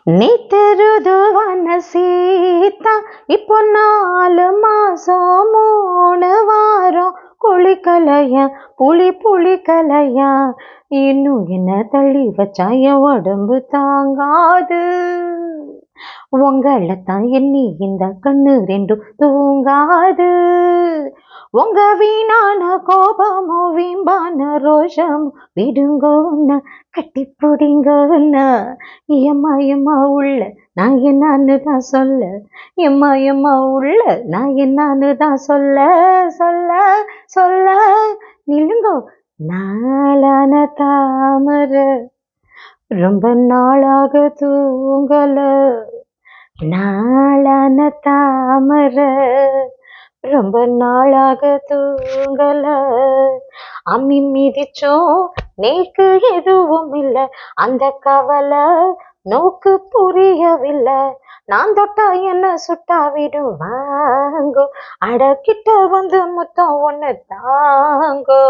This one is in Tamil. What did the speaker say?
நேத்தருதுவான சீதா இப்போ 4 மாசம் 3 வாரம் குளிக்கலையா புளிக்கலையா இன்னும் என்ன தள்ளி வச்சா என் உடம்பு தாங்காது. உங்களைத்தான் எண்ணி இந்த கண்ணு ரெண்டும் தூங்காது. உங்க வீணான கோபமும் வீம்பான ரோஷமும் விடுங்கோன்னா கட்டி பிடிங்கோன்னா எம்மா உள்ள நான் என்னான்னு தான் சொல்ல. எம்மா உள்ள நான் என்னான்னு தான் சொல்ல சொல்ல சொல்ல நில்லுங்கோ. நாளான தாமரை ரொம்ப நாளாக தூங்கல. நாளான தாமரை ரொம்ப நாளாக தூங்கல. அம்மி மிதிச்சோம் நேக்கு எதுவும் இல்லை. அந்த கவலை நோக்கு புரியவில்லை. நான் தொட்டா என்ன சுட்டா விடுவாங்கோ. அடக்கிட்ட வந்து முத்தம் ஒன்று தாங்கோ.